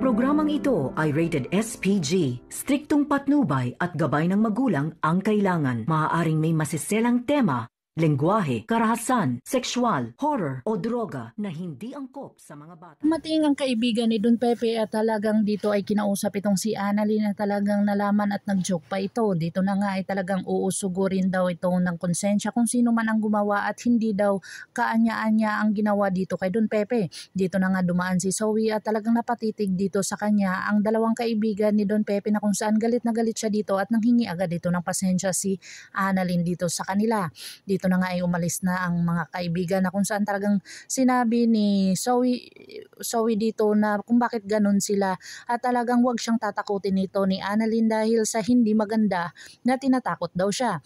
programang ito ay rated SPG. Striktong patnubay at gabay ng magulang ang kailangan. Maaaring may masiselang tema, lengguwahe, karahasan, sexual, horror o droga na hindi angkop sa mga bata. Mating ang kaibigan ni Don Pepe at talagang dito ay kinausap itong si Annalyn na talagang nalaman at nag-joke pa ito. Dito na nga ay talagang uusugurin daw ito ng konsensya kung sino man ang gumawa at hindi daw kaanya-anya ang ginawa dito kay Don Pepe. Dito na nga dumaan si Zoe at talagang napatitig dito sa kanya ang dalawang kaibigan ni Don Pepe na kung saan galit na galit siya dito at nanghingi agad dito ng pasensya si Annalyn dito sa kanila. Dito na nga ay umalis na ang mga kaibigan na kung saan talagang sinabi ni Zoe dito na kung bakit ganun sila at talagang wag siyang tatakutin nito ni Annalyn dahil sa hindi maganda na tinatakot daw siya.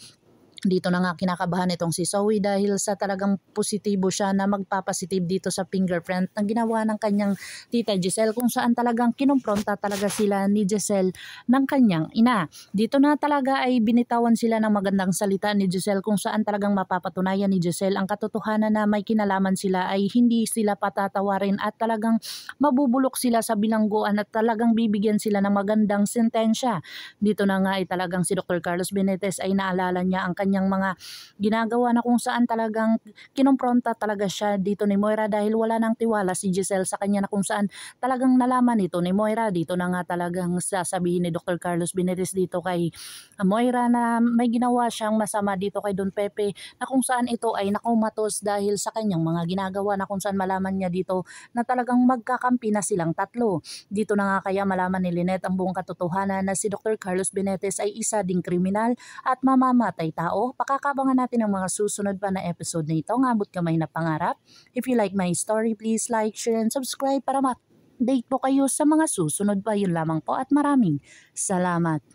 Dito na nga kinakabahan itong si Zoe dahil sa talagang positibo siya na magpapositive dito sa fingerprint na ginawa ng kanyang tita Giselle kung saan talagang kinumpronta talaga sila ni Giselle ng kanyang ina. Dito na talaga ay binitawan sila ng magandang salita ni Giselle kung saan talagang mapapatunayan ni Giselle ang katotohanan na may kinalaman sila ay hindi sila patatawarin at talagang mabubulok sila sa bilangguan at talagang bibigyan sila ng magandang sentensya. Dito na nga ay talagang si Dr. Carlos Benitez ay naalala niya ang kanyang mga ginagawa na kung saan talagang kinumpronta talaga siya dito ni Moira dahil wala nang tiwala si Giselle sa kanya na kung saan talagang nalaman ito ni Moira. Dito na nga talagang sasabihin ni Dr. Carlos Benitez dito kay Moira na may ginawa siyang masama dito kay Don Pepe na kung saan ito ay nakumatos dahil sa kanyang mga ginagawa na kung saan malaman niya dito na talagang magkakampi na silang tatlo. Dito na nga kaya malaman ni Lynette ang buong katotohanan na si Dr. Carlos Benitez ay isa ding kriminal at mamamatay tao. Pakakabangan natin ang mga susunod pa na episode na ito. Ngabot kamay na pangarap. If you like my story, please like, share, and subscribe para ma-update po kayo sa mga susunod pa. Yun lamang po at maraming salamat.